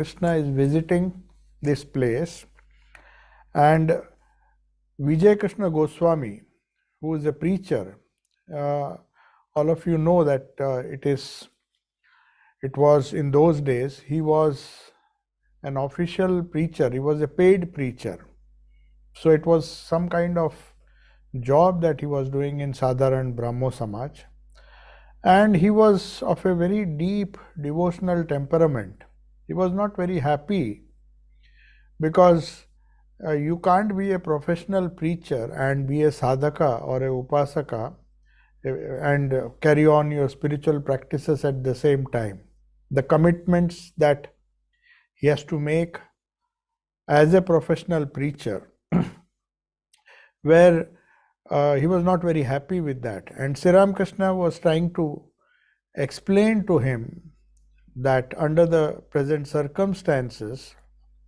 Ramakrishna is visiting this place, and Vijay Krishna Goswami, who is a preacher, all of you know that it was in those days, he was an official preacher, he was a paid preacher. So it was some kind of job that he was doing in Sadharan Brahmo Samaj. And he was of a very deep devotional temperament. He was not very happy because you can't be a professional preacher and be a sadhaka or a upasaka and carry on your spiritual practices at the same time. The commitments that he has to make as a professional preacher where he was not very happy with that. And Sri Ramakrishna was trying to explain to him that under the present circumstances,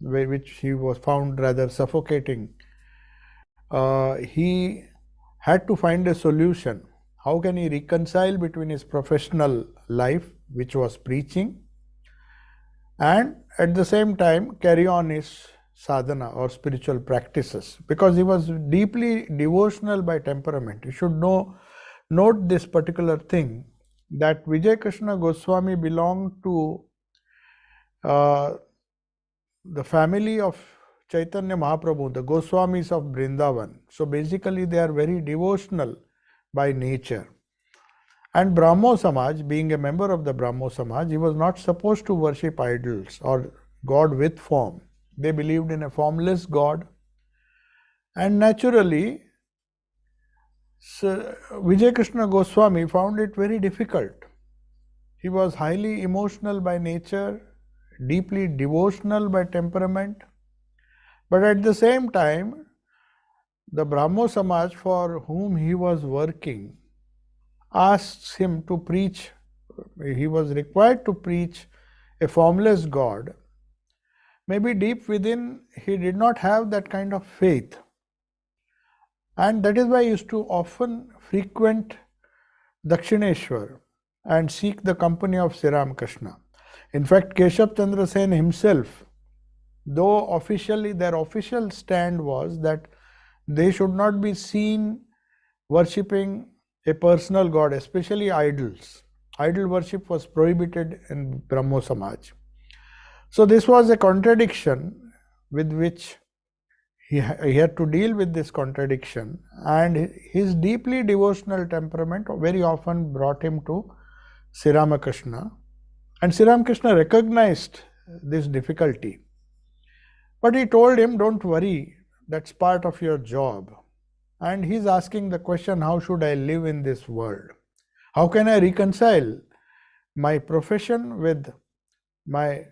which he was found rather suffocating, he had to find a solution. How can he reconcile between his professional life, which was preaching, and at the same time carry on his sadhana or spiritual practices, because he was deeply devotional by temperament. You should note this particular thing, that Vijay Krishna Goswami belonged to the family of Chaitanya Mahaprabhu, the Goswamis of Vrindavan. So basically they are very devotional by nature. And Brahmo Samaj, being a member of the Brahmo Samaj, he was not supposed to worship idols or God with form. They believed in a formless God. And naturally, Vijay Krishna Goswami found it very difficult. He was highly emotional by nature, deeply devotional by temperament. But at the same time, the Brahmo Samaj for whom he was working asks him to preach. He was required to preach a formless God. Maybe deep within he did not have that kind of faith. And that is why he used to often frequent Dakshineshwar and seek the company of Sri Ramakrishna. In fact, Keshav Chandra Sen himself, though officially their official stand was that they should not be seen worshipping a personal god, especially idols. Idol worship was prohibited in Brahmo Samaj. So this was a contradiction with which he had to deal with this contradiction, and his deeply devotional temperament very often brought him to Sri Ramakrishna. And Sri Ramakrishna recognized this difficulty. But he told him, don't worry, that's part of your job. And he's asking the question, how should I live in this world? How can I reconcile my profession with my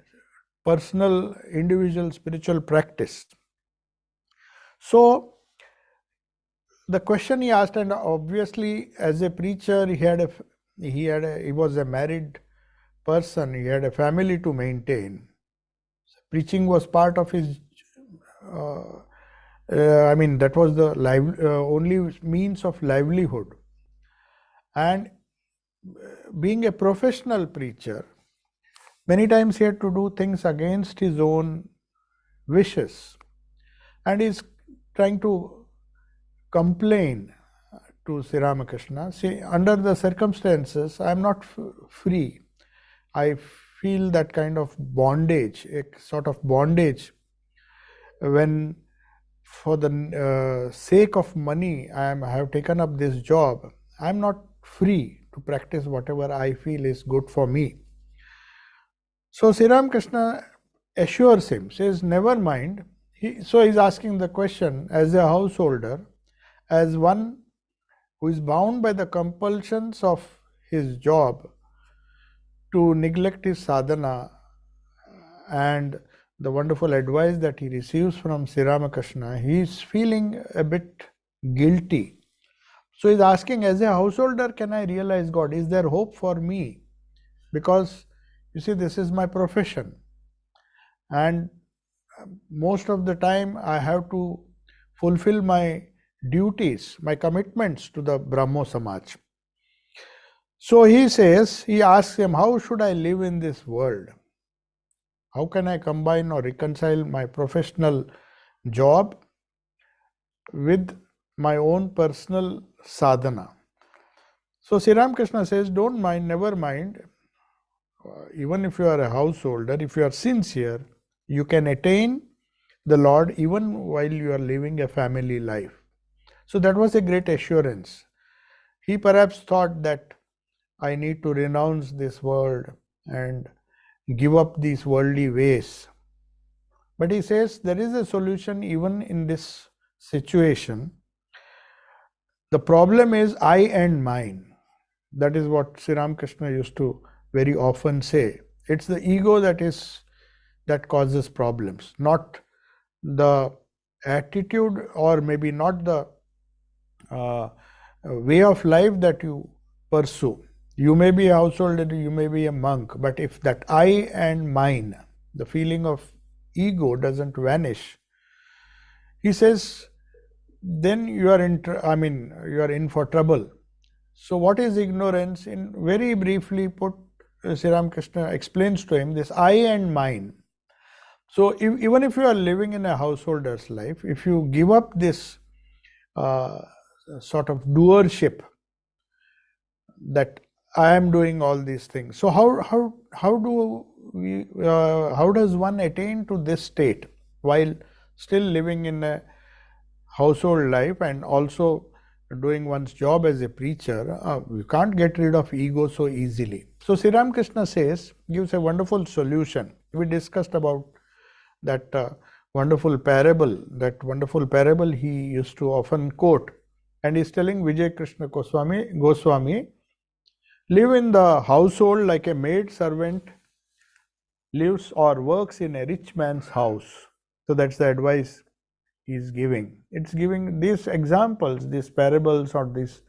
personal, individual spiritual practice? So the question he asked, and obviously as a preacher, he was a married person, he had a family to maintain. Preaching was part of his that was the only means of livelihood. And being a professional preacher, many times he had to do things against his own wishes. And he's trying to complain to Sri Ramakrishna. See, under the circumstances, I am not free. I feel that kind of bondage, a sort of bondage, when for the sake of money I have taken up this job. I am not free to practice whatever I feel is good for me. So Sri Ramakrishna assures him, says, never mind. So he's asking the question, as a householder, as one who is bound by the compulsions of his job to neglect his sadhana and the wonderful advice that he receives from Sri Ramakrishna, he is feeling a bit guilty. So he's asking, as a householder, can I realize God? Is there hope for me? Because you see, this is my profession. And most of the time I have to fulfill my duties, my commitments to the Brahmo Samaj. So he asks him, how should I live in this world? How can I combine or reconcile my professional job with my own personal sadhana? So Sri Ramakrishna says, don't mind, never mind. Even if you are a householder, if you are sincere, you can attain the Lord even while you are living a family life. So that was a great assurance. He perhaps thought that I need to renounce this world and give up these worldly ways. But he says there is a solution even in this situation. The problem is I and mine. That is what Sri Ramakrishna used to very often say. It's the ego that causes problems, not the attitude, or maybe not the way of life that you pursue. You may be a householder, you may be a monk, but if that I and mine, the feeling of ego doesn't vanish, he says, then you are in for trouble. So what is ignorance? In very briefly put, Sri Ramakrishna explains to him this I and mine. So even if you are living in a householder's life, if you give up this sort of doership, that I am doing all these things. So how does one attain to this state while still living in a household life and also doing one's job as a preacher? You can't get rid of ego so easily. So Sri Ramakrishna gives a wonderful solution. We discussed about that wonderful parable he used to often quote, and he's telling Vijay Krishna Goswami, live in the household like a maid servant lives or works in a rich man's house. So that's the advice he's giving. It's giving these examples, these parables, or these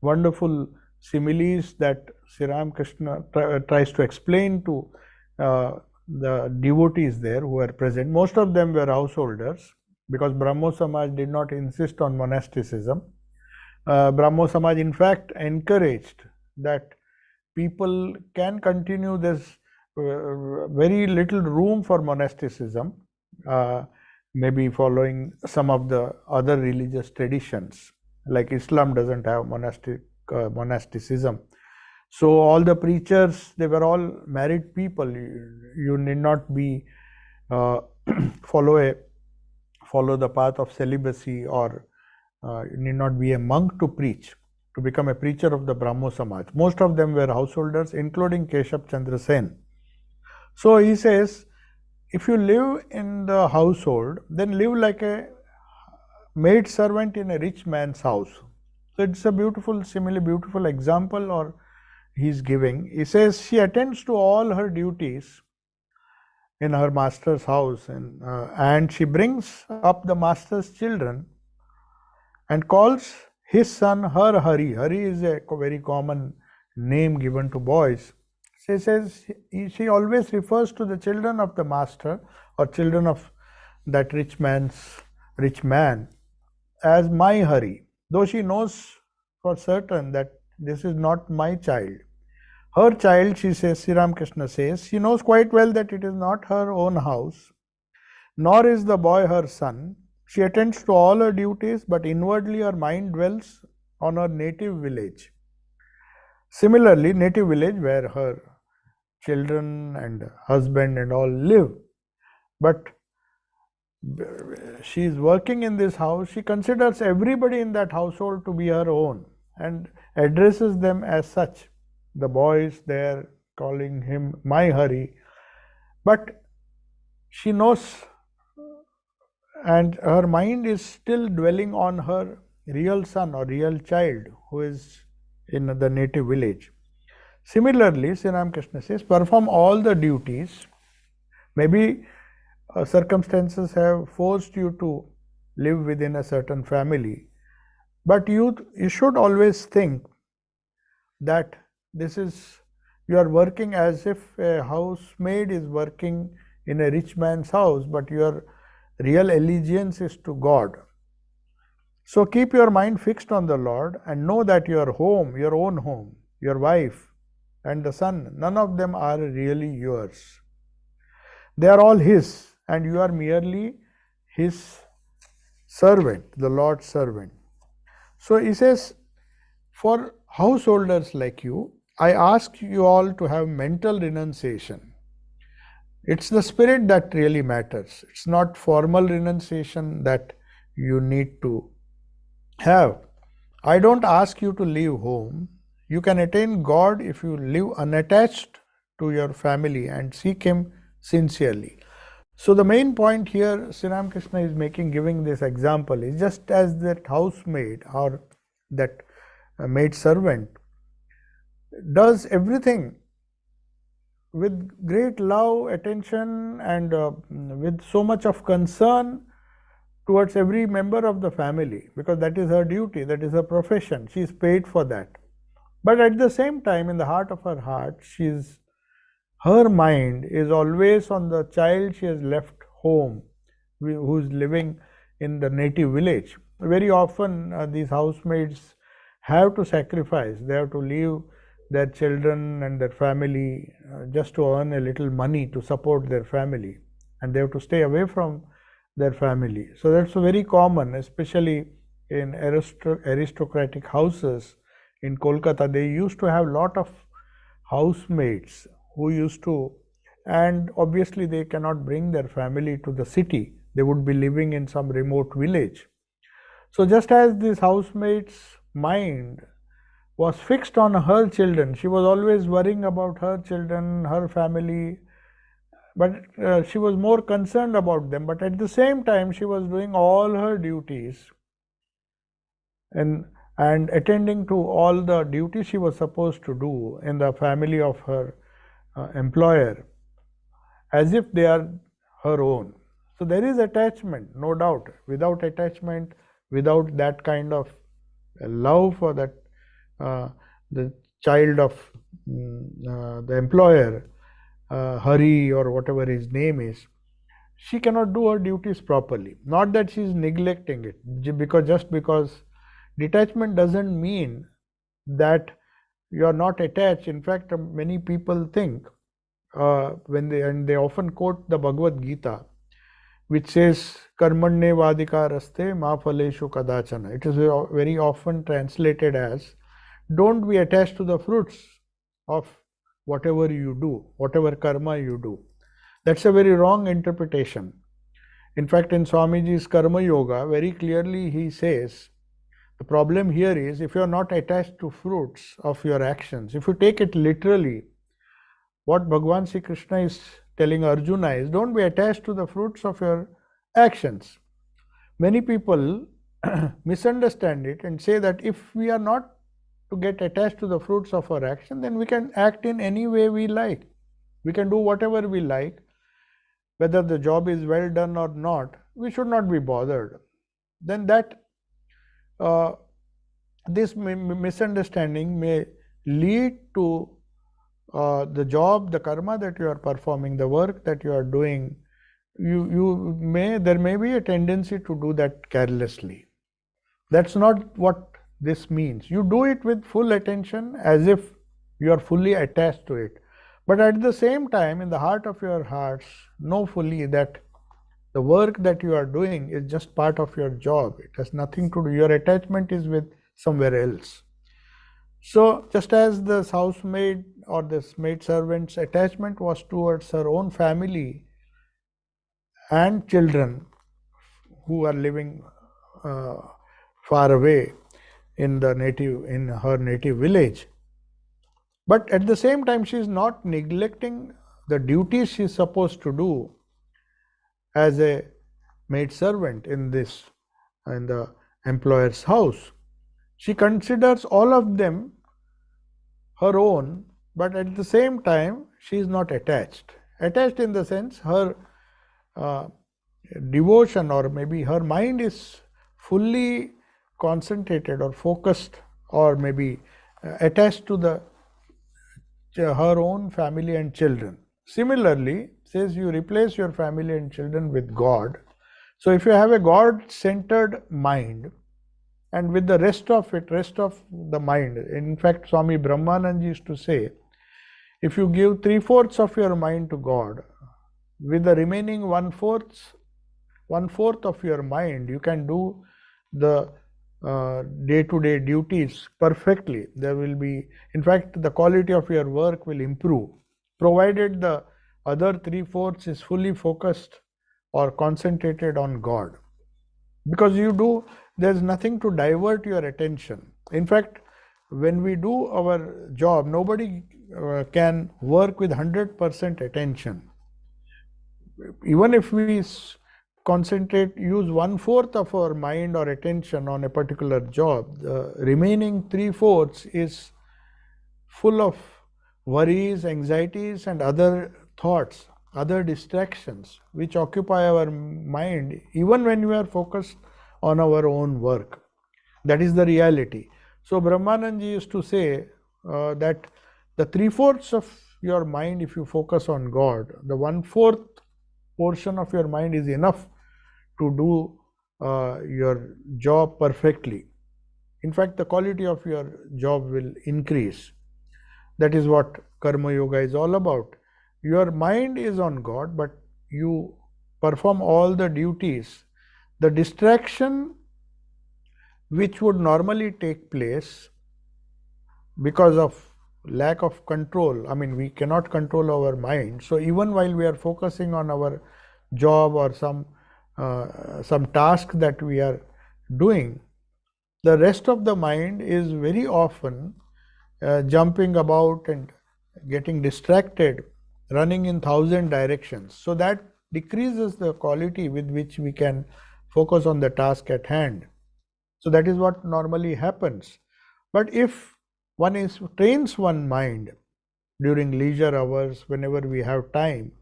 wonderful similes that Sri Ramakrishna tries to explain to the devotees there who were present. Most of them were householders, because Brahmo Samaj did not insist on monasticism. Brahmo Samaj in fact encouraged that people can continue this very little room for monasticism, maybe following some of the other religious traditions, like Islam doesn't have monasticism. So all the preachers, they were all married people. You need not be follow the path of celibacy, or you need not be a monk to preach, to become a preacher of the Brahmo Samaj. Most of them were householders, including Keshav Chandra Sen. So he says, if you live in the household, then live like a maid servant in a rich man's house. So it's a beautiful simile, beautiful example, or he's giving. He says she attends to all her duties in her master's house, and she brings up the master's children and calls his son her Hari. Hari is a very common name given to boys. She says she always refers to the children of the master, or children of that rich man as my Hari, though she knows for certain that this is not my child. Her child, she says, Sri Ramakrishna says, she knows quite well that it is not her own house, nor is the boy her son. She attends to all her duties, but inwardly her mind dwells on her native village. Similarly, native village where her children and husband and all live. But she is working in this house. She considers everybody in that household to be her own and addresses them as such. The boys there calling him my Hari. But she knows, and her mind is still dwelling on her real son or real child who is in the native village. Similarly, Sri Ramakrishna says, perform all the duties. Maybe circumstances have forced you to live within a certain family, but you should always think that you are working as if a housemaid is working in a rich man's house, but your real allegiance is to God. So keep your mind fixed on the Lord and know that your home, your own home, your wife and the son, none of them are really yours. They are all His, and you are merely His servant, the Lord's servant. So He says, for householders like you, I ask you all to have mental renunciation. It's the spirit that really matters. It's not formal renunciation that you need to have. I don't ask you to leave home. You can attain God if you live unattached to your family and seek Him sincerely. So the main point here Sri Ramakrishna is making, giving this example, is just as that housemaid or that maid servant does everything with great love, attention, and with so much of concern towards every member of the family, because that is her duty, that is her profession, she is paid for that. But at the same time, in the heart of her heart, her mind is always on the child she has left home, who is living in the native village. Very often these housemaids have to sacrifice, they have to leave their children and their family just to earn a little money to support their family, and they have to stay away from their family. So that's very common, especially in aristocratic houses in Kolkata. They used to have a lot of housemaids who used to, and obviously they cannot bring their family to the city, they would be living in some remote village. So just as this housemaid's mind was fixed on her children, she was always worrying about her children, her family, but she was more concerned about them. But at the same time, she was doing all her duties and attending to all the duties she was supposed to do in the family of her employer, as if they are her own. So there is attachment, no doubt. Without attachment, without that kind of love for that the child of the employer, Hari or whatever his name is, she cannot do her duties properly. Not that she is neglecting it, just because detachment doesn't mean that you are not attached. In fact, many people think when they often quote the Bhagavad Gita, which says karmanne vadikaraste ma phaleshu kadachana. It is very often translated as, don't be attached to the fruits of whatever you do, whatever karma you do. That's a very wrong interpretation. In fact, in Swamiji's Karma Yoga, very clearly he says, the problem here is, if you are not attached to fruits of your actions, if you take it literally, what Bhagavan Sri Krishna is telling Arjuna is, don't be attached to the fruits of your actions. Many people misunderstand it and say that if we are not to get attached to the fruits of our action, then we can act in any way we like. We can do whatever we like. Whether the job is well done or not, we should not be bothered. Then this misunderstanding may lead to the job, the karma that you are performing, the work that you are doing. There may be a tendency to do that carelessly. That's not what this means. You do it with full attention, as if you are fully attached to it. But at the same time, in the heart of your hearts, know fully that the work that you are doing is just part of your job. It has nothing to do. Your attachment is with somewhere else. So just as this housemaid or this maid servant's attachment was towards her own family and children who are living far away in her native village, but at the same time she is not neglecting the duties she is supposed to do as a maid servant in the employer's house. She considers all of them her own, but at the same time she is not attached. Attached in the sense her devotion, or maybe her mind is fully concentrated or focused, or maybe attached to her own family and children. Similarly, says you replace your family and children with God. So if you have a God-centered mind, and with the rest of the mind, in fact Swami Brahmanand used to say, if you give 3/4 of your mind to God, with the remaining one fourth of your mind, you can do the day-to-day duties perfectly. There will be, in fact, the quality of your work will improve, provided the other three-fourths is fully focused or concentrated on God. Because there's nothing to divert your attention. In fact, when we do our job, nobody can work with 100% attention. Even if we use one-fourth of our mind or attention on a particular job, the remaining three-fourths is full of worries, anxieties, and other thoughts, other distractions which occupy our mind even when we are focused on our own work. That is the reality. So Brahmananji used to say that the three-fourths of your mind, if you focus on God, the one-fourth portion of your mind is enough to do your job perfectly. In fact, the quality of your job will increase. That is what Karma Yoga is all about. Your mind is on God, but you perform all the duties. The distraction which would normally take place because of lack of control, I mean, we cannot control our mind. So even while we are focusing on our job or some task that we are doing, the rest of the mind is very often jumping about and getting distracted, running in 1,000 directions. So that decreases the quality with which we can focus on the task at hand. So that is what normally happens. But if one trains one mind during leisure hours, whenever we have time,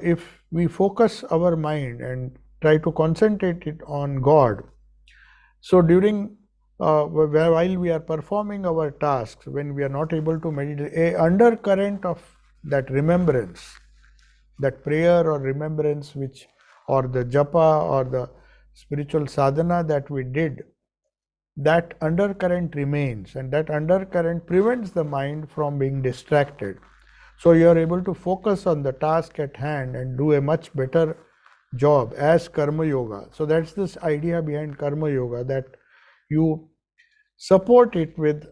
if we focus our mind and try to concentrate it on God, so during while we are performing our tasks, when we are not able to meditate, a undercurrent of that remembrance, that prayer or remembrance or the japa or the spiritual sadhana that we did, that undercurrent remains, and that undercurrent prevents the mind from being distracted. So you are able to focus on the task at hand and do a much better job as Karma Yoga. So that's this idea behind Karma Yoga, that you support it with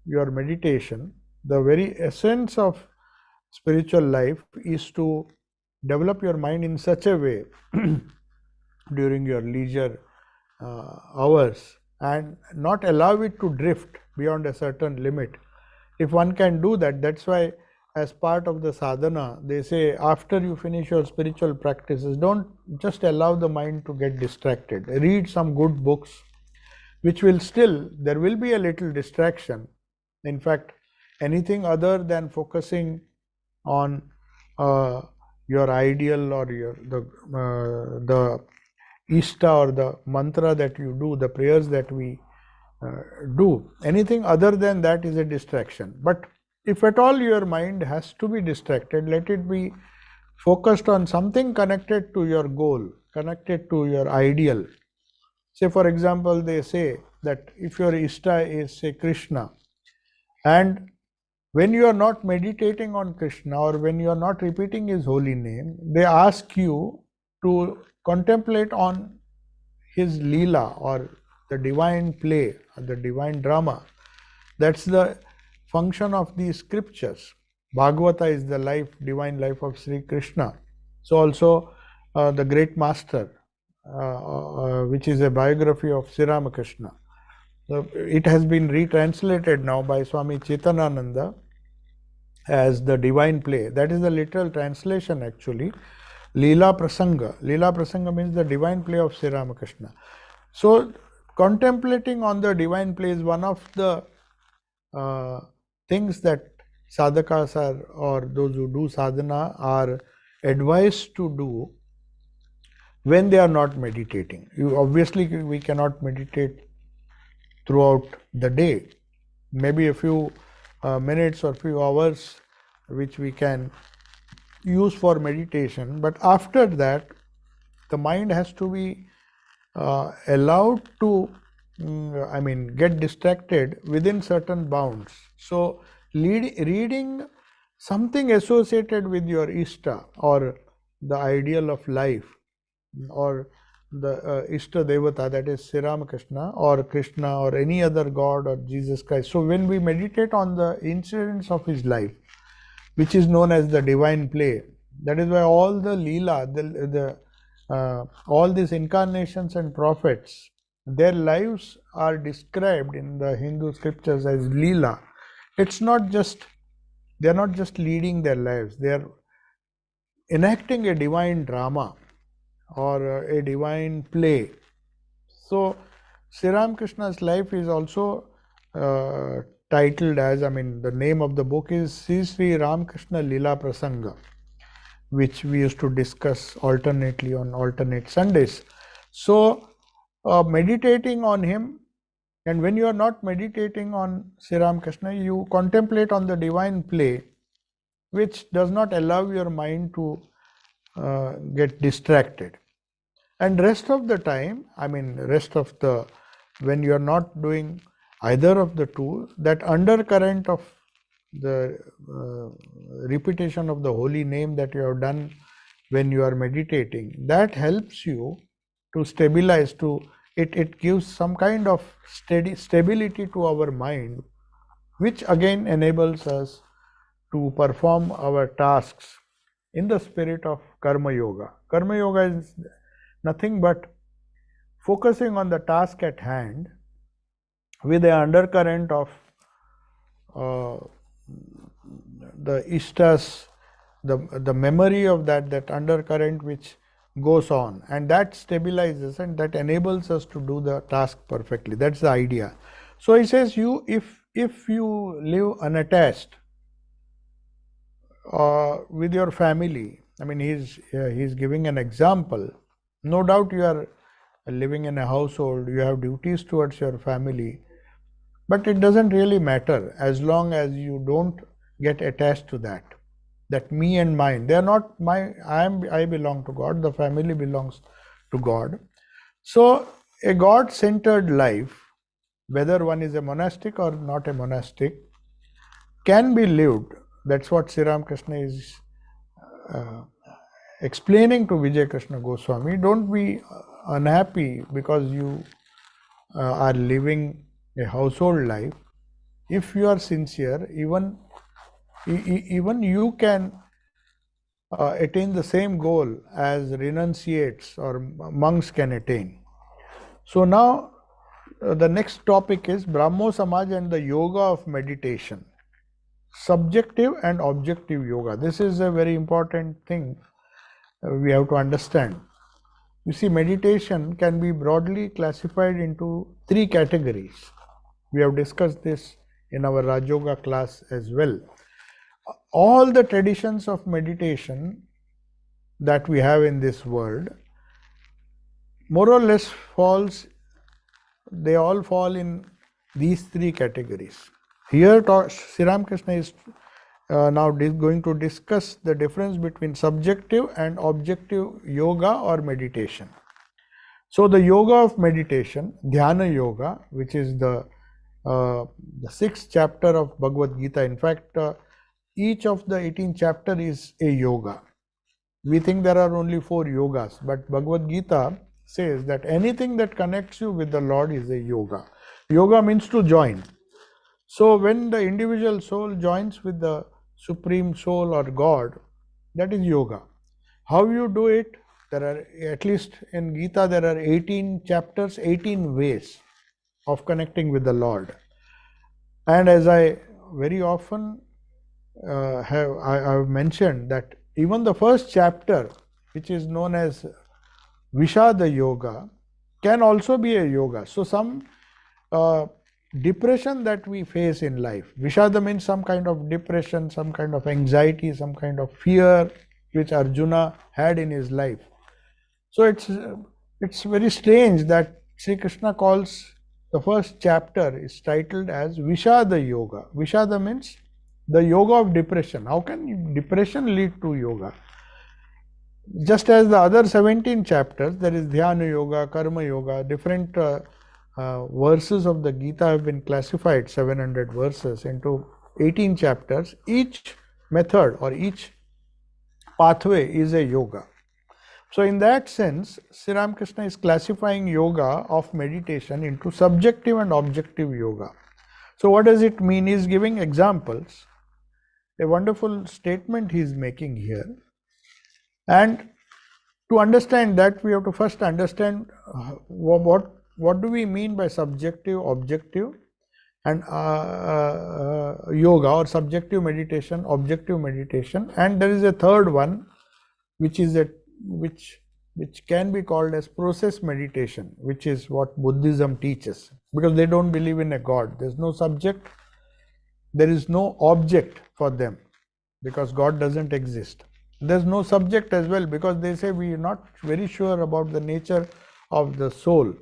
your meditation. The very essence of spiritual life is to develop your mind in such a way during your leisure hours and not allow it to drift beyond a certain limit. If one can do that, that's why as part of the sadhana, they say after you finish your spiritual practices, don't just allow the mind to get distracted. Read some good books, which there will be a little distraction. In fact, anything other than focusing on your ideal or the Ishta or the mantra that you do, the prayers that we do, anything other than that is a distraction. But if at all your mind has to be distracted, let it be focused on something connected to your goal, connected to your ideal. Say, for example, they say that if your Ishta is, say, Krishna, and when you are not meditating on Krishna or when you are not repeating his holy name, they ask you to contemplate on his Leela or the divine play or the divine drama. That's the function of these scriptures. Bhagavata is the divine life of Sri Krishna. So also the great master, which is a biography of Sri Ramakrishna. It has been retranslated now by Swami Chetanananda as the divine play. That is the literal translation actually. Leela Prasanga. Leela Prasanga means the divine play of Sri Ramakrishna. So contemplating on the divine play is one of the things that sadhakas or those who do sadhana are advised to do when they are not meditating. Obviously, we cannot meditate throughout the day. Maybe a few minutes or few hours which we can use for meditation, but after that the mind has to be allowed to get distracted within certain bounds. So reading something associated with your Ishta or the ideal of life, or the Ishta Devata, that is Sri Ramakrishna or Krishna or any other God or Jesus Christ. So when we meditate on the incidents of his life, which is known as the divine play, that is why all the Leela, all these incarnations and prophets, their lives are described in the Hindu scriptures as Leela. It's not just, they are not just leading their lives, they are enacting a divine drama or a divine play. So Sri Ramakrishna's life is also titled as, the name of the book is Sri Ramakrishna Leela Prasanga, which we used to discuss alternately on alternate Sundays. So meditating on him, and when you are not meditating on Sri Ramakrishna, you contemplate on the divine play, which does not allow your mind to get distracted. And rest of the time, when you are not doing either of the two, that undercurrent of the repetition of the holy name that you have done when you are meditating, that helps you to stabilize, it gives some kind of stability to our mind, which again enables us to perform our tasks in the spirit of Karma Yoga. Karma Yoga is nothing but focusing on the task at hand with the undercurrent of the Ishtas, the memory of that undercurrent which goes on, and that stabilizes and that enables us to do the task perfectly. That's the idea. So he says, if you live unattached with your family, he's giving an example. No doubt you are living in a household, you have duties towards your family, but it doesn't really matter as long as you don't get attached to that me and mine. They are not I belong to God, the family belongs to God. So a God-centered life, whether one is a monastic or not a monastic, can be lived. That's what Sri Ramakrishna is explaining to Vijay Krishna Goswami. Don't be unhappy because you are living a household life. If you are sincere, even you can attain the same goal as renunciates or monks can attain. So now the next topic is Brahmo Samaj and the yoga of meditation. Subjective and objective yoga. This is a very important thing we have to understand. You see, meditation can be broadly classified into 3 categories. We have discussed this in our Raj Yoga class as well. All the traditions of meditation that we have in this world, more or less they all fall in these 3 categories. Here Sri Ramakrishna is now going to discuss the difference between subjective and objective yoga or meditation. So the yoga of meditation, Dhyana Yoga, which is the 6th chapter of Bhagavad Gita. In fact, each of the 18 chapters is a yoga. We think there are only 4 yogas, but Bhagavad Gita says that anything that connects you with the Lord is a yoga. Yoga means to join. So when the individual soul joins with the Supreme Soul or God, that is yoga. How you do it? There are, at least in Gita, there are 18 chapters, 18 ways of connecting with the Lord. And as I very often have mentioned, that even the first chapter, which is known as Vishada Yoga, can also be a yoga. So some depression that we face in life, Vishada means some kind of depression, some kind of anxiety, some kind of fear which Arjuna had in his life. So it's very strange that Sri Krishna calls the first chapter is titled as Vishada Yoga. Vishada means the yoga of depression. How can depression lead to yoga? Just as the other 17 chapters, there is Dhyana Yoga, Karma Yoga, different verses of the Gita have been classified, 700 verses, into 18 chapters. Each method or each pathway is a yoga. So in that sense, Sri Ramakrishna is classifying yoga of meditation into subjective and objective yoga. So what does it mean? He is giving examples. A wonderful statement he is making here. And to understand that, we have to first understand what do we mean by subjective, objective, and yoga, or subjective meditation, objective meditation. And there is a third one, which is which can be called as process meditation, which is what Buddhism teaches, because they don't believe in a God. There's no subject, there is no object for them, because God doesn't exist. There's no subject as well, because they say we are not very sure about the nature of the soul.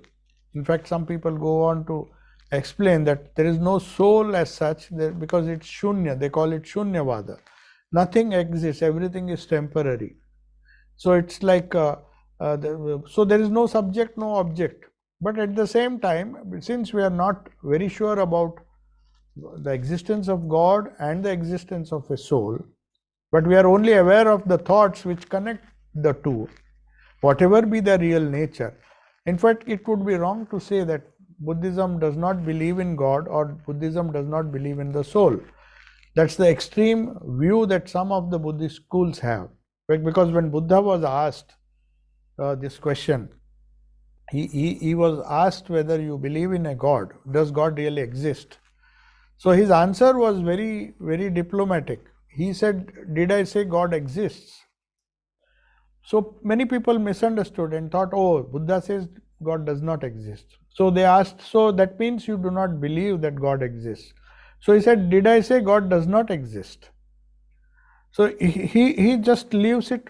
In fact, some people go on to explain that there is no soul as such, because it's shunya. They call it shunyavada. Nothing exists, everything is temporary. So it's like, so there is no subject, no object. But at the same time, since we are not very sure about the existence of God and the existence of a soul, but we are only aware of the thoughts which connect the two, whatever be the real nature. In fact, it would be wrong to say that Buddhism does not believe in God or Buddhism does not believe in the soul. That's the extreme view that some of the Buddhist schools have. Because when Buddha was asked this question, he was asked whether you believe in a God. Does God really exist? So his answer was very, very diplomatic. He said, did I say God exists? So many people misunderstood and thought, oh, Buddha says God does not exist. So they asked, so that means you do not believe that God exists. So he said, did I say God does not exist? So he just leaves it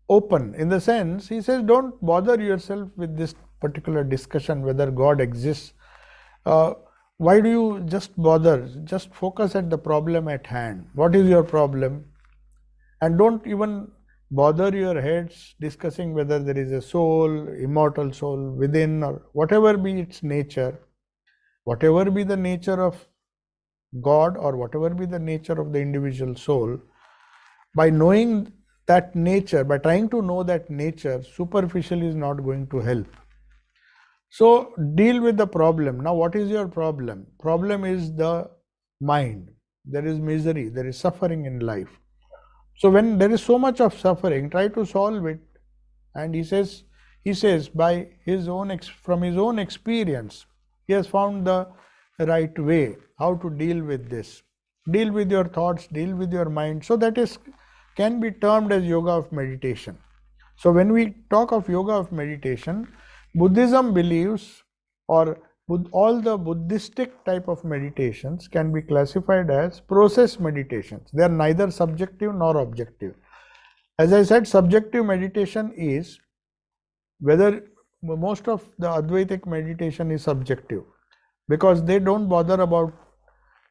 open, in the sense, he says, don't bother yourself with this particular discussion whether God exists. Why do you just bother? Just focus at the problem at hand. What is your problem? And don't even bother your heads discussing whether there is a soul, immortal soul within, or whatever be its nature, whatever be the nature of God or whatever be the nature of the individual soul. By knowing that nature, by trying to know that nature, superficially is not going to help. So deal with the problem. Now what is your problem? Problem is the mind. There is misery, there is suffering in life. So when there is so much of suffering, try to solve it. And he says by from his own experience, he has found the right way how to deal with this. Deal with your thoughts, deal with your mind. So that can be termed as yoga of meditation. So when we talk of yoga of meditation, Buddhism believes, or all the Buddhistic type of meditations can be classified as process meditations. They are neither subjective nor objective. As I said, subjective meditation is, whether most of the Advaitic meditation is subjective, because they don't bother about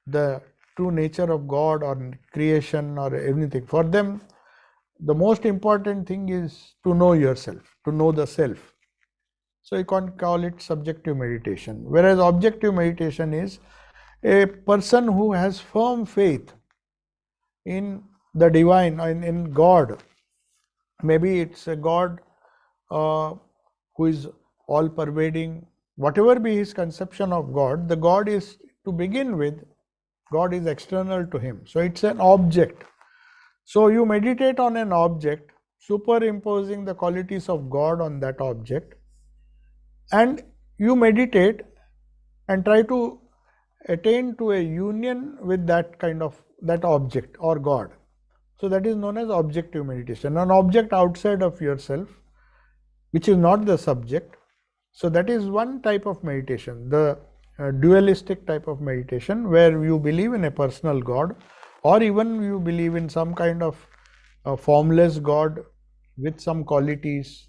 the true nature of God or creation or anything. For them, the most important thing is to know yourself, to know the self. So you can't call it subjective meditation. Whereas objective meditation is a person who has firm faith in the divine, in God. Maybe it's a God who is all pervading. Whatever be his conception of God, the God is, to begin with, God is external to him. So it's an object. So you meditate on an object, superimposing the qualities of God on that object, and you meditate and try to attain to a union with that object or God. So that is known as objective meditation, an object outside of yourself, which is not the subject. So that is one type of meditation, the dualistic type of meditation, where you believe in a personal God, or even you believe in some kind of formless God with some qualities.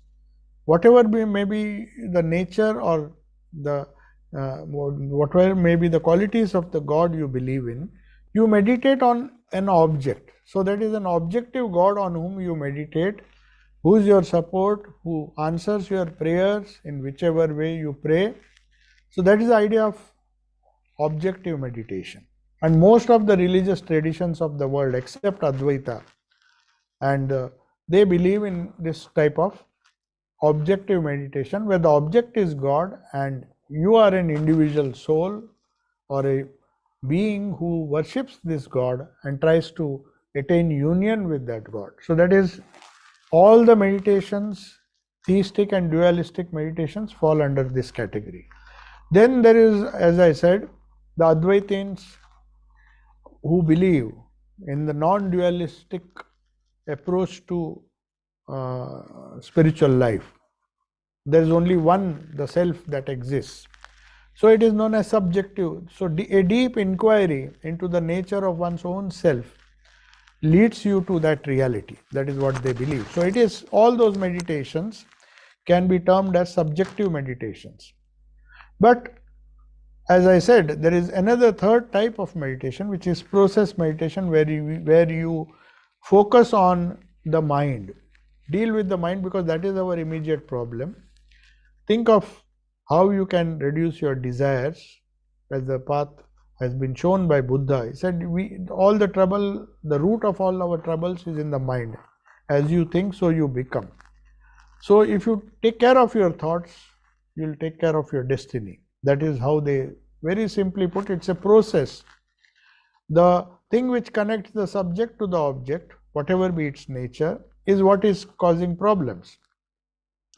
Whatever may be the nature or the whatever may be the qualities of the God you believe in, you meditate on an object. So that is an objective God on whom you meditate, who is your support, who answers your prayers in whichever way you pray. So that is the idea of objective meditation. And most of the religious traditions of the world, except Advaita, and they believe in this type of objective meditation where the object is God and you are an individual soul or a being who worships this God and tries to attain union with that God. So that is, all the meditations, theistic and dualistic meditations, fall under this category. Then there is, as I said, the Advaitins who believe in the non-dualistic approach to spiritual life. There is only one, the self, that exists. So it is known as subjective. So a deep inquiry into the nature of one's own self leads you to that reality. That is what they believe. So it is, all those meditations can be termed as subjective meditations. But as I said, there is another third type of meditation, which is process meditation, where you focus on the mind, deal with the mind, because that is our immediate problem. Think of how you can reduce your desires, as the path has been shown by Buddha. He said, all the trouble, the root of all our troubles is in the mind. As you think, so you become. So if you take care of your thoughts, you will take care of your destiny. That is how they very simply put, it's a process. The thing which connects the subject to the object, whatever be its nature, is what is causing problems.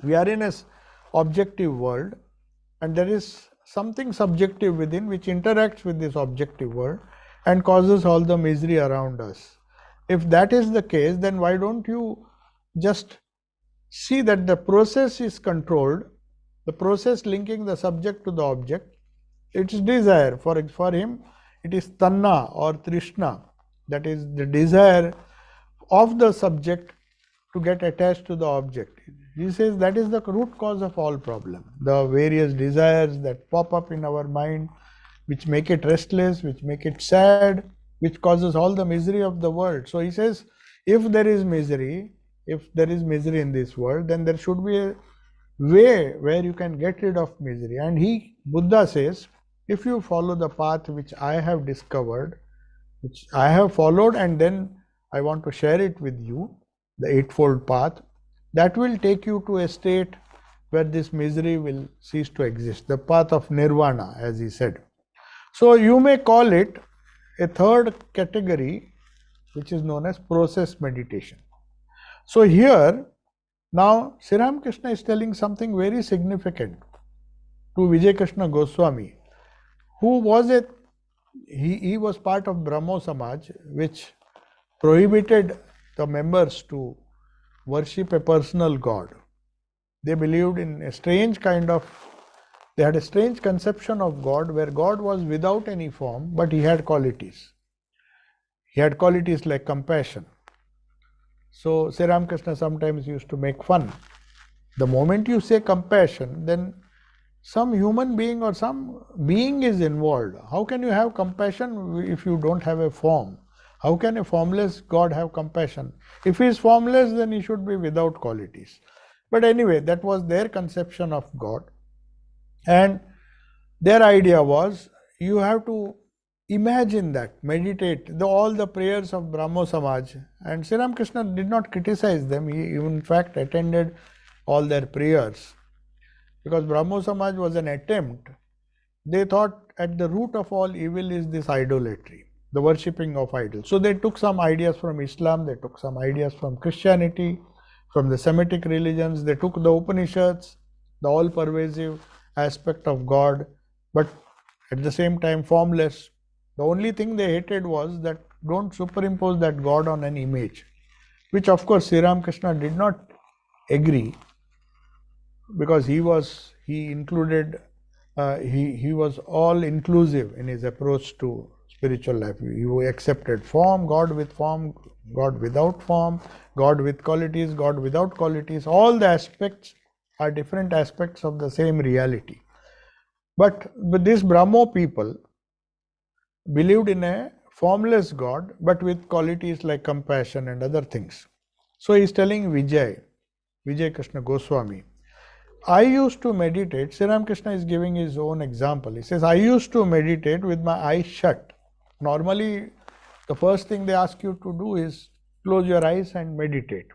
We are in an objective world, and there is something subjective within which interacts with this objective world and causes all the misery around us. If that is the case, then why don't you just see that the process is controlled, the process linking the subject to the object, its desire. For him, it is tanna or trishna, that is the desire of the subject to get attached to the object. He says that is the root cause of all problem. The various desires that pop up in our mind, which make it restless, which make it sad, which causes all the misery of the world. So he says, if there is misery in this world, then there should be a way where you can get rid of misery. And Buddha says, if you follow the path which I have discovered, which I have followed, and then I want to share it with you, the Eightfold Path, that will take you to a state where this misery will cease to exist, the path of nirvana, as he said. So you may call it a third category, which is known as process meditation. So here, now Sri Ramakrishna is telling something very significant to Vijay Krishna Goswami, who was he was part of Brahmo Samaj, which prohibited the members to worship a personal God. They believed in a strange they had a strange conception of God, where God was without any form, but he had qualities. He had qualities like compassion. So Sri Ramakrishna sometimes used to make fun. The moment you say compassion, then some human being or some being is involved. How can you have compassion if you don't have a form? How can a formless God have compassion? If he is formless, then he should be without qualities. But anyway, that was their conception of God. And their idea was, you have to imagine that, meditate, all the prayers of Brahmo Samaj. And Sri Ramakrishna did not criticize them. He in fact attended all their prayers. Because Brahmo Samaj was an attempt. They thought at the root of all evil is this idolatry, the worshipping of idols. So they took some ideas from Islam, they took some ideas from Christianity, from the Semitic religions, they took the Upanishads, the all-pervasive aspect of God, but at the same time formless. The only thing they hated was that don't superimpose that God on an image, which of course Sri Ramakrishna did not agree, because he was all inclusive in his approach to spiritual life. He accepted form, God with form, God without form, God with qualities, God without qualities. All the aspects are different aspects of the same reality. But these Brahmo people believed in a formless God, but with qualities like compassion and other things. So he is telling Vijay Krishna Goswami, I used to meditate. Sri Ramakrishna is giving his own example. He says, I used to meditate with my eyes shut. Normally, the first thing they ask you to do is close your eyes and meditate.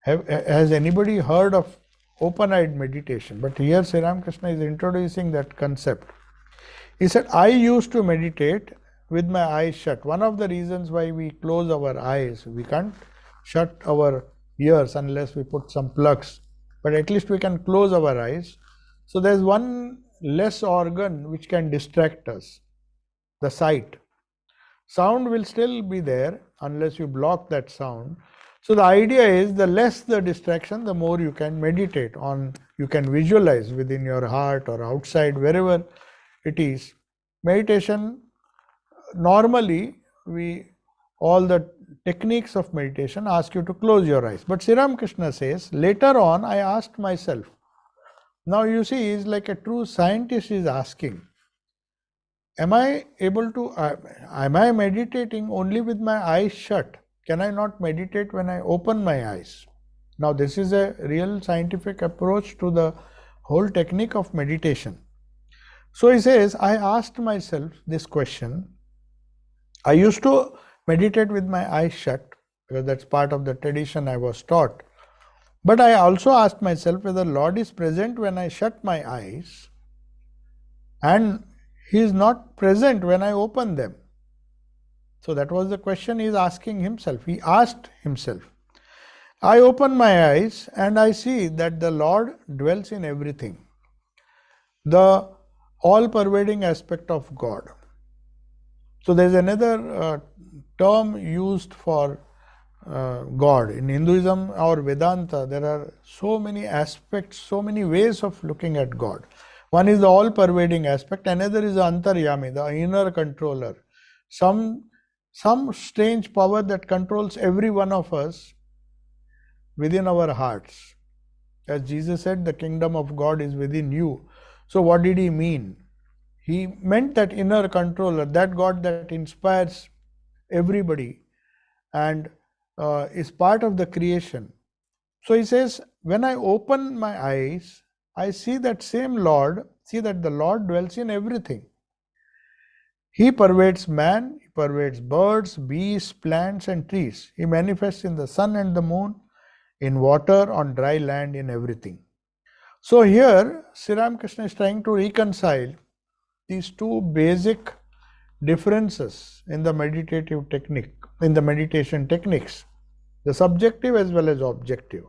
Has anybody heard of open-eyed meditation? But here Sri Ramakrishna is introducing that concept. He said, I used to meditate with my eyes shut. One of the reasons why we close our eyes, we can't shut our ears unless we put some plugs, but at least we can close our eyes. So there's one less organ which can distract us, the sight. Sound will still be there unless you block that sound. So the idea is, the less the distraction, the more you can meditate on, you can visualize within your heart or outside, wherever it is. Meditation, normally all the techniques of meditation ask you to close your eyes. But Sri Ramakrishna says, later on I asked myself, now you see, he's like a true scientist is asking, am I meditating only with my eyes shut? Can I not meditate when I open my eyes? Now this is a real scientific approach to the whole technique of meditation. So he says, I asked myself this question. I used to meditate with my eyes shut because that's part of the tradition I was taught. But I also asked myself whether Lord is present when I shut my eyes and He is not present when I open them. So that was the question he is asking himself. He asked himself. I open my eyes and I see that the Lord dwells in everything. The all-pervading aspect of God. So there is another term used for God. In Hinduism or Vedanta, there are so many aspects, so many ways of looking at God. One is the all-pervading aspect, another is the Antaryami, the inner controller. Some strange power that controls every one of us within our hearts. As Jesus said, the kingdom of God is within you. So what did he mean? He meant that inner controller, that God that inspires everybody and is part of the creation. So he says, when I open my eyes, I see that same Lord, see that the Lord dwells in everything. He pervades man, he pervades birds, beasts, plants and trees. He manifests in the sun and the moon, in water, on dry land, in everything. So here, Sri Ramakrishna is trying to reconcile these two basic differences in the meditative technique, in the meditation techniques, the subjective as well as objective.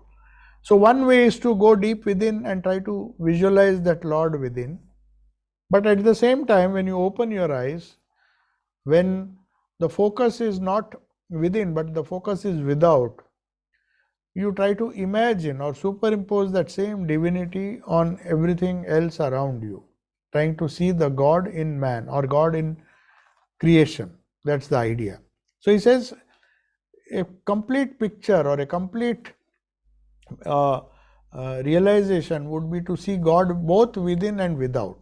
So one way is to go deep within and try to visualize that Lord within. But at the same time, when you open your eyes, when the focus is not within but the focus is without, you try to imagine or superimpose that same divinity on everything else around you, trying to see the God in man or God in creation. That's the idea. So he says a complete picture or a complete realization would be to see God both within and without.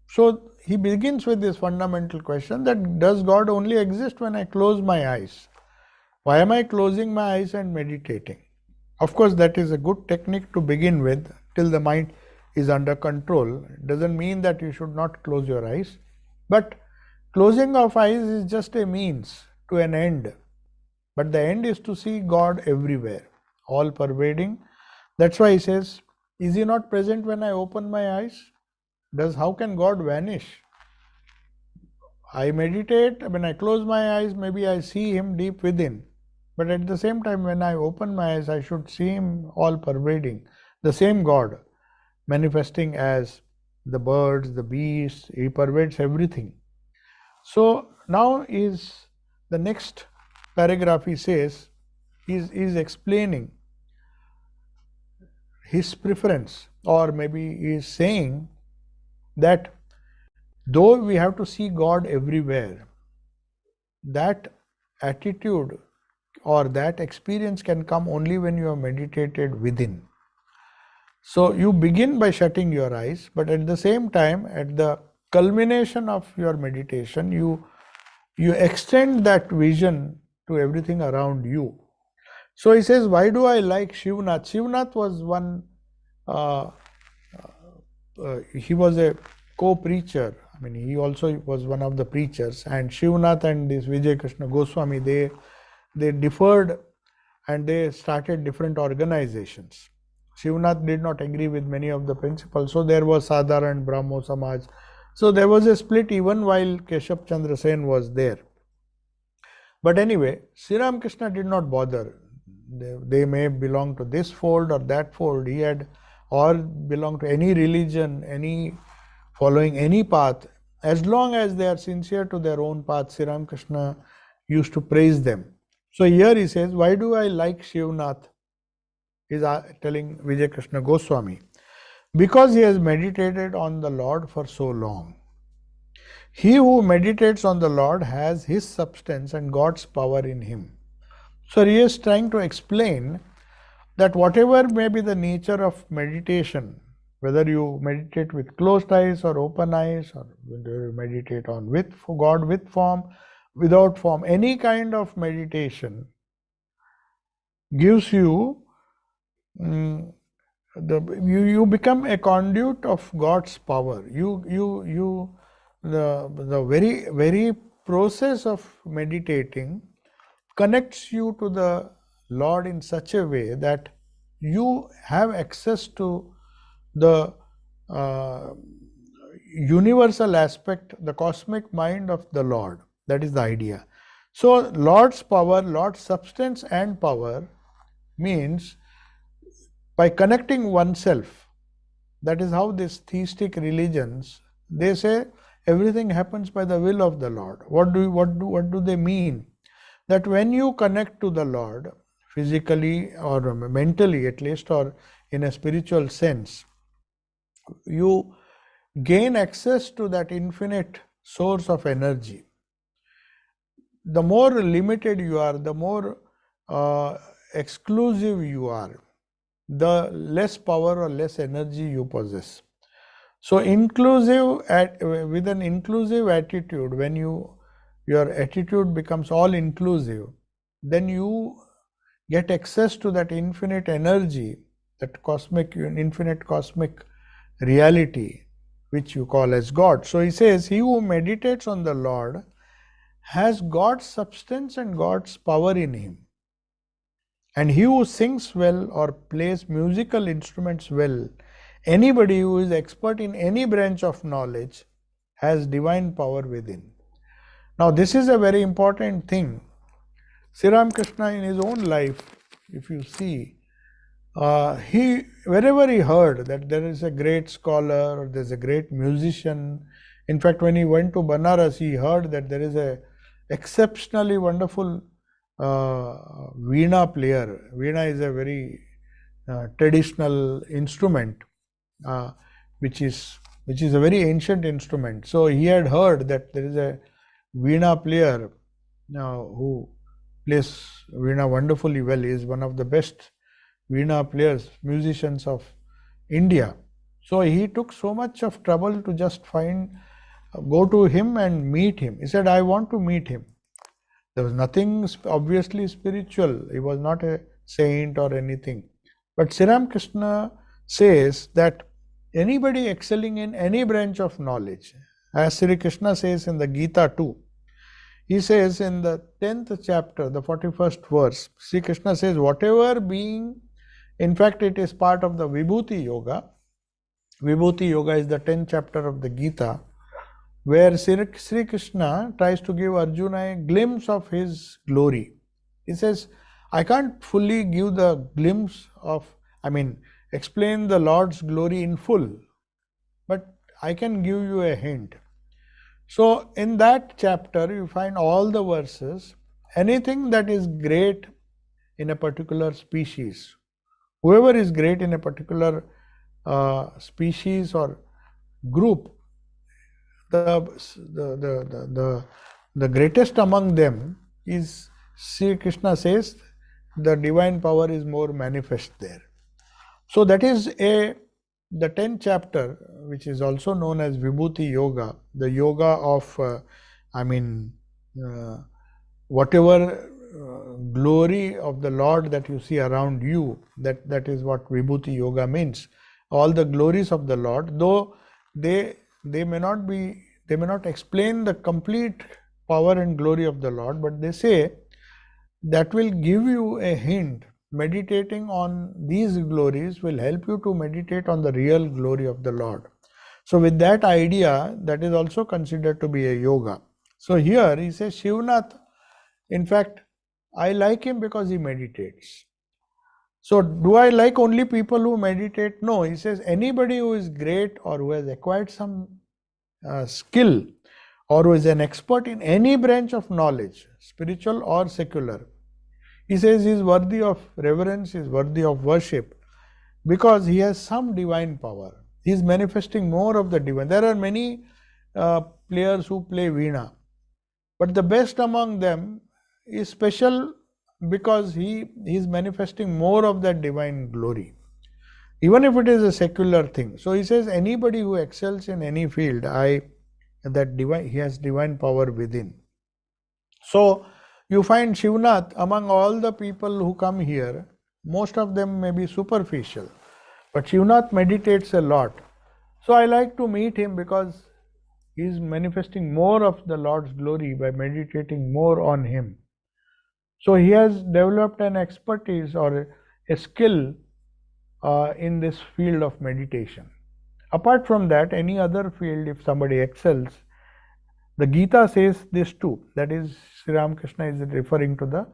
So he begins with this fundamental question that does God only exist when I close my eyes? Why am I closing my eyes and meditating? Of course, that is a good technique to begin with till the mind is under control. It doesn't mean that you should not close your eyes, but closing of eyes is just a means to an end. But the end is to see God everywhere, all pervading. That's why he says, is he not present when I open my eyes? How can God vanish? I meditate, when I close my eyes, maybe I see him deep within. But at the same time, when I open my eyes, I should see him all pervading. The same God manifesting as the birds, the beasts, he pervades everything. So now is the next paragraph he says, is explaining his preference, or maybe he is saying that though we have to see God everywhere, that attitude or that experience can come only when you have meditated within. So you begin by shutting your eyes, but at the same time, at the culmination of your meditation, you extend that vision to everything around you. So he says, why do I like Shivnath? Shivnath was one, he was a co-preacher. I mean, he also was one of the preachers, and Shivnath and this Vijay Krishna Goswami, they differed and they started different organizations. Shivnath did not agree with many of the principles, so there was Sadharan Brahmo Samaj. So there was a split even while Keshav Chandra Sen was there. But anyway, Sri Ramakrishna did not bother. They may belong to this fold or that fold. He had or belong to any religion, any following any path. As long as they are sincere to their own path, Sri Ramakrishna used to praise them. So here he says, why do I like Shivnath? He is telling Vijay Krishna Goswami. Because he has meditated on the Lord for so long. He who meditates on the Lord has his substance and God's power in him. So he is trying to explain that whatever may be the nature of meditation, whether you meditate with closed eyes or open eyes, or whether you meditate on with God with form, without form, any kind of meditation gives you you become a conduit of God's power. The very process of meditating connects you to the Lord in such a way that you have access to the universal aspect, the cosmic mind of the Lord. That is the idea. So Lord's power, Lord's substance and power means by connecting oneself. That is how these theistic religions, they say everything happens by the will of the Lord. What do they mean? That when you connect to the Lord, physically or mentally at least, or in a spiritual sense, you gain access to that infinite source of energy. The more limited you are, the more exclusive you are, the less power or less energy you possess. So with an inclusive attitude, when your attitude becomes all inclusive, then you get access to that infinite energy, that infinite cosmic reality, which you call as God. So he says, he who meditates on the Lord has God's substance and God's power in him. And he who sings well or plays musical instruments well, anybody who is expert in any branch of knowledge, has divine power within. Now this is a very important thing. Sri Ramakrishna in his own life, if you see, wherever he heard that there is a great scholar or there is a great musician, in fact when he went to Banaras, he heard that there is a exceptionally wonderful veena player. Veena is a very traditional instrument, which is a very ancient instrument. So he had heard that there is a veena player who plays veena wonderfully well. He is one of the best veena players, musicians of India. So he took so much of trouble to just go to him and meet him. He said, I want to meet him. There was nothing obviously spiritual. He was not a saint or anything. But Sri Ramakrishna says that anybody excelling in any branch of knowledge, as Sri Krishna says in the Gita too, he says in the 10th chapter, the 41st verse, Sri Krishna says, whatever being, in fact it is part of the Vibhuti Yoga. Vibhuti Yoga is the 10th chapter of the Gita, where Sri Krishna tries to give Arjuna a glimpse of his glory. He says, I can't fully give the glimpse explain the Lord's glory in full, but I can give you a hint. So in that chapter, you find all the verses, anything that is great in a particular species, whoever is great in a particular species or group, the greatest among them is, Sri Krishna says, the divine power is more manifest there. So that is the 10th chapter, which is also known as Vibhuti Yoga, the yoga of whatever glory of the Lord that you see around you, that is what Vibhuti Yoga means. All the glories of the Lord, though they may not explain the complete power and glory of the Lord, but they say that will give you a hint. Meditating on these glories will help you to meditate on the real glory of the Lord. So with that idea, that is also considered to be a yoga. So here he says Shivnath, in fact, I like him because he meditates. So do I like only people who meditate? No, he says anybody who is great or who has acquired some skill or who is an expert in any branch of knowledge, spiritual or secular, he says he is worthy of reverence, he is worthy of worship because he has some divine power. He is manifesting more of the divine. There are many players who play Veena, but the best among them is special because he is manifesting more of that divine glory, even if it is a secular thing. So he says anybody who excels in any field, he has divine power within. So you find Shivnath among all the people who come here, most of them may be superficial, but Shivnath meditates a lot. So I like to meet him because he is manifesting more of the Lord's glory by meditating more on him. So he has developed an expertise or a skill in this field of meditation. Apart from that, any other field, if somebody excels, the Gita says this too. That is, Sri Ramakrishna is referring to the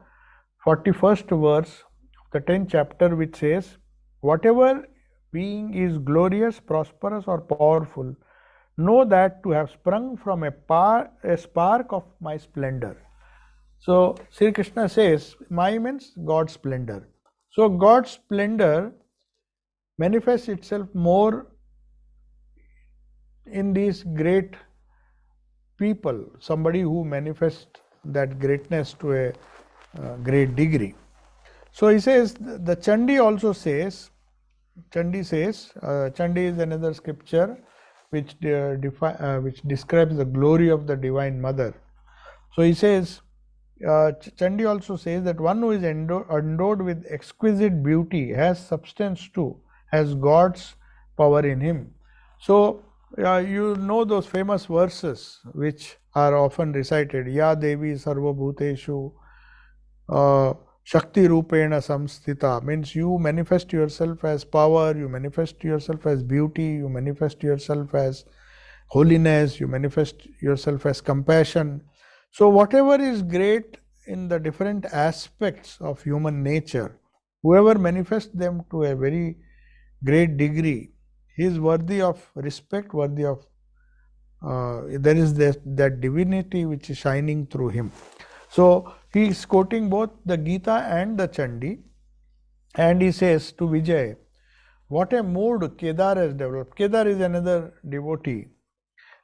41st verse of the 10th chapter, which says, whatever being is glorious, prosperous or powerful, know that to have sprung from a spark of my splendor. So Sri Krishna says, my means God's splendor. So God's splendor manifests itself more in these great people, somebody who manifests that greatness to a great degree. So he says, the Chandi also says, Chandi is another scripture which describes the glory of the Divine Mother. So he says, Chandi also says that one who is endowed with exquisite beauty has substance too, has God's power in him. So you know those famous verses which are often recited, Ya Devi Sarva Bhuteshu Shakti Rupena Samstita, means you manifest yourself as power, you manifest yourself as beauty, you manifest yourself as holiness, you manifest yourself as compassion. So whatever is great in the different aspects of human nature, whoever manifests them to a very great degree, he is worthy of respect, worthy of, there is that divinity which is shining through him. So he is quoting both the Gita and the Chandi, and he says to Vijay, what a mood Kedar has developed. Kedar is another devotee.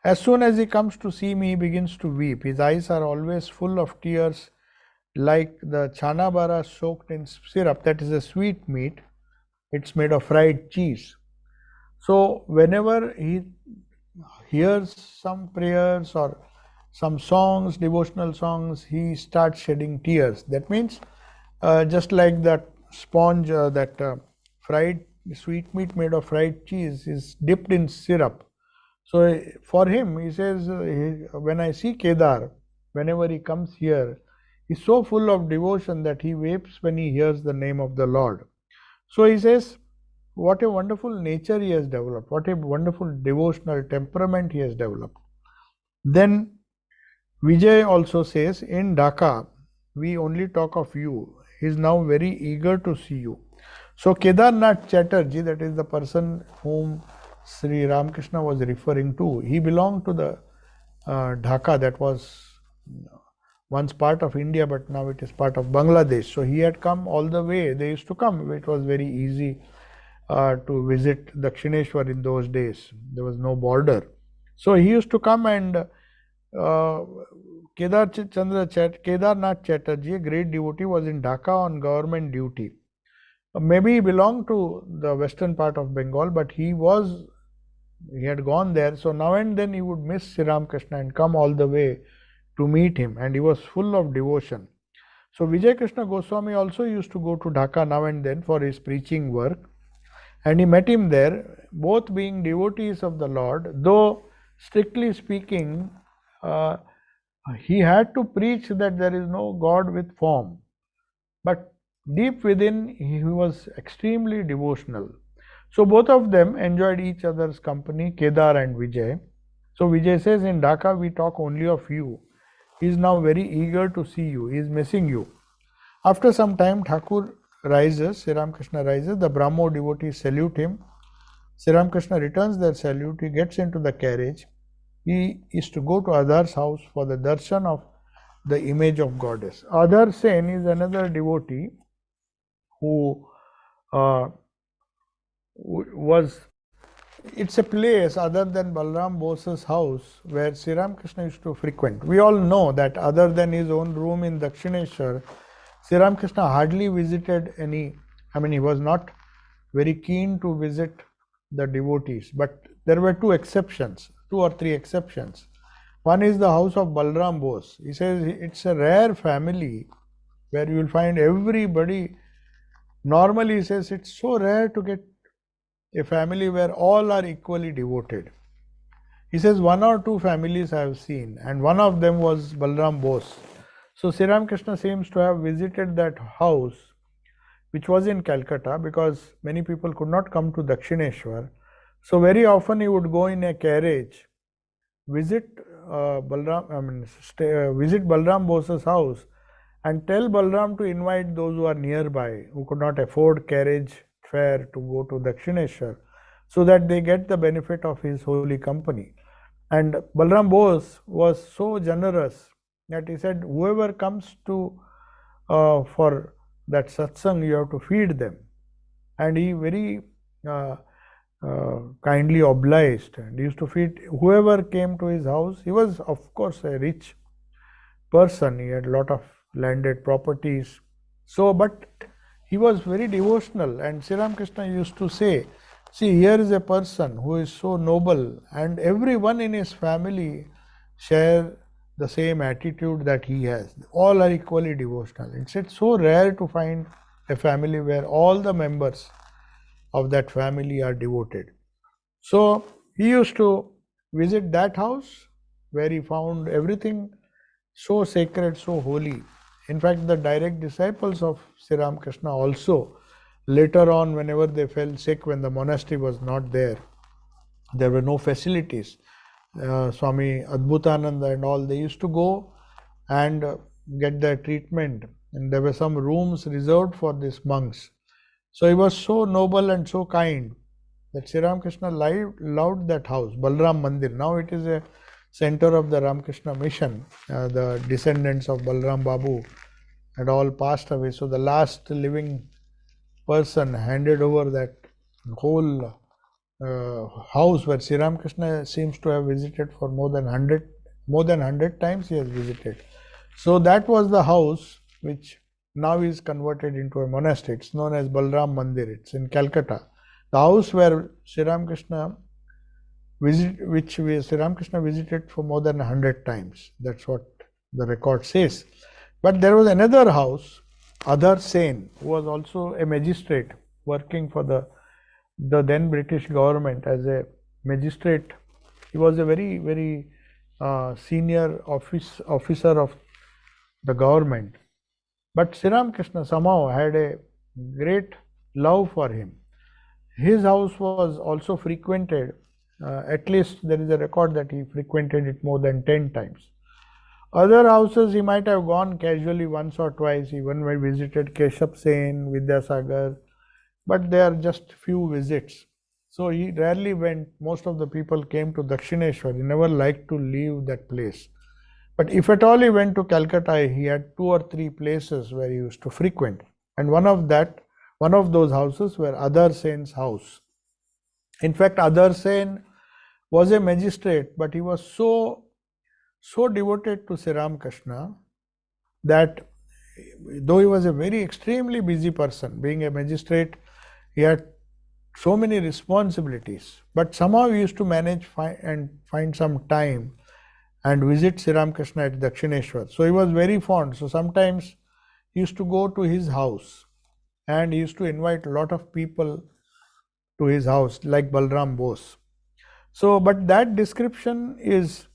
As soon as he comes to see me, he begins to weep. His eyes are always full of tears, like the chanabara soaked in syrup. That is a sweet meat. It's made of fried cheese. So whenever he hears some prayers or some songs, devotional songs, he starts shedding tears. That means just like that sponge, fried sweet meat made of fried cheese is dipped in syrup. So for him, he says, when I see Kedar, whenever he comes here, he's so full of devotion that he weeps when he hears the name of the Lord. So he says, what a wonderful nature he has developed, what a wonderful devotional temperament he has developed. Then Vijay also says, in Dhaka, we only talk of you. He is now very eager to see you. So Kedarnath Chatterjee, that is the person whom Sri Ramakrishna was referring to, he belonged to the Dhaka, that was once part of India, but now it is part of Bangladesh. So he had come all the way. They used to come. It was very easy to visit Dakshineshwar in those days. There was no border. So he used to come, and Kedarnath Chatterjee, a great devotee, was in Dhaka on government duty. Maybe he belonged to the western part of Bengal, but he had gone there. So now and then he would miss Sri Ramakrishna and come all the way to meet him, and he was full of devotion. So Vijay Krishna Goswami also used to go to Dhaka now and then for his preaching work, and he met him there, both being devotees of the Lord, though strictly speaking, he had to preach that there is no God with form. but deep within he was extremely devotional. So both of them enjoyed each other's company, Kedar and Vijay. So Vijay says, in Dhaka we talk only of you. He is now very eager to see you. He is missing you. After some time, Thakur rises, Sri Ramakrishna rises, the Brahmo devotees salute him. Sri Ramakrishna returns their salute, he gets into the carriage. He is to go to Adhar's house for the darshan of the image of goddess. Adhar Sen is another devotee who was, it's a place other than Balram Bose's house where Sri Ramakrishna used to frequent. We all know that other than his own room in Dakshineshwar, Sri Ramakrishna hardly visited any, he was not very keen to visit the devotees, but there were two or three exceptions. One is the house of Balram Bose. He says it's a rare family where you will find everybody. Normally, he says it's so rare to get a family where all are equally devoted. He says one or two families I have seen, and one of them was Balram Bose. So Sri Ramakrishna seems to have visited that house, which was in Calcutta, because many people could not come to Dakshineshwar. So very often he would go in a carriage, visit visit Balram Bose's house, and tell Balram to invite those who are nearby, who could not afford carriage fare to go to Dakshineshwar, so that they get the benefit of his holy company. And Balram Bose was so generous that he said, whoever comes to for that satsang, you have to feed them. And he very kindly obliged and used to feed whoever came to his house. He was, of course, a rich person. He had a lot of landed properties. So, but he was very devotional, and Sri Ramakrishna used to say, see, here is a person who is so noble, and everyone in his family share the same attitude that he has. All are equally devotional. It's so rare to find a family where all the members of that family are devoted. So he used to visit that house where he found everything so sacred, so holy. In fact, the direct disciples of Sri Ramakrishna also, later on, whenever they fell sick, when the monastery was not there were no facilities. Swami Adbhutananda and all, they used to go and get their treatment, and there were some rooms reserved for these monks. So he was so noble and so kind that Sri Ramakrishna loved that house, Balram Mandir. Now it is a center of the Ramakrishna mission. The descendants of Balram Babu had all passed away. So the last living person handed over that whole house where Sri Ramakrishna seems to have visited for more than 100 times he has visited. So that was the house which now is converted into a monastery. It's known as Balram Mandir. It's in Calcutta. The house where Sri Ramakrishna visited for more than 100 times. That's what the record says. But there was another house, Adhar Sen, who was also a magistrate working for the then British government as a magistrate. He was a very, very senior officer of the government. But Sri Ramakrishna somehow had a great love for him. His house was also frequented, at least there is a record that he frequented it more than 10 times. Other houses he might have gone casually once or twice, even when he visited Keshav Sen, Vidyasagar, but they are just few visits. So he rarely went. Most of the people came to Dakshineshwar. He never liked to leave that place. But if at all he went to Calcutta, he had 2 or 3 places where he used to frequent. And one of those houses were Adhar Sen's house. In fact, Adhar Sen was a magistrate, but he was so devoted to Sri Ramakrishna that though he was a very extremely busy person, being a magistrate, he had so many responsibilities, but somehow he used to manage and find some time and visit Sri Ramakrishna at Dakshineshwar. So he was very fond. So sometimes he used to go to his house and he used to invite a lot of people to his house, like Balram Bose. So, but that description is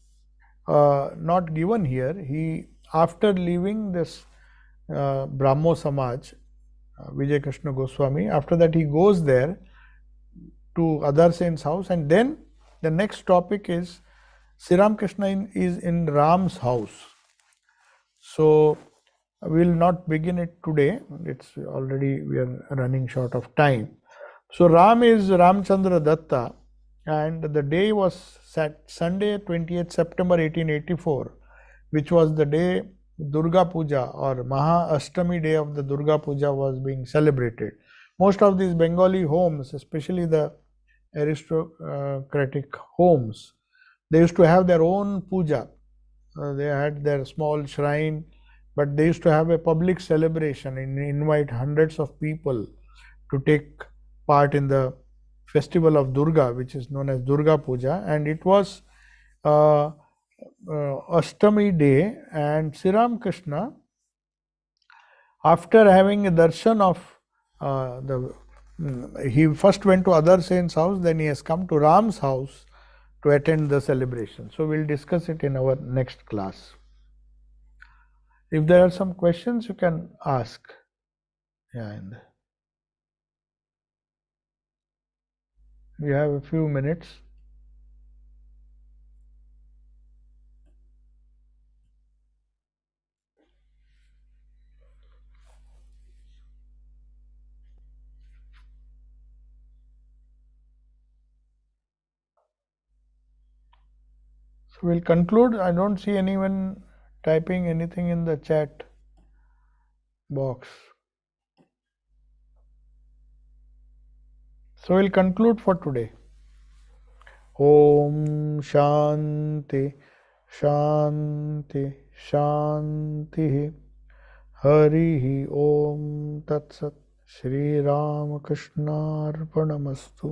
not given here. He, after leaving this Brahmo Samaj, Vijay Krishna Goswami. After that, he goes there to Adar Sen's house, and then the next topic is Sri Ramakrishna is in Ram's house. So we will not begin it today. It's already, we are running short of time. So Ram is Ramchandra Datta, and the day was Sunday, 20th September 1884, which was the day Durga Puja or Maha Ashtami day of the Durga Puja was being celebrated. Most of these Bengali homes, especially the aristocratic homes, they used to have their own puja. They had their small shrine, but they used to have a public celebration and invite hundreds of people to take part in the festival of Durga, which is known as Durga Puja, and it was Ashtami day, and Sri Ramakrishna, after having a darshan of he first went to Adar Sen's house, then he has come to Ram's house to attend the celebration. So we'll discuss it in our next class. If there are some questions, you can ask. Yeah, and we have a few minutes. So we'll conclude. I don't see anyone typing anything in the chat box. So we'll conclude for today. Om Shanti Shanti Shanti Harihi Om Tat Sat Shri Ramakrishna Arpanamastu.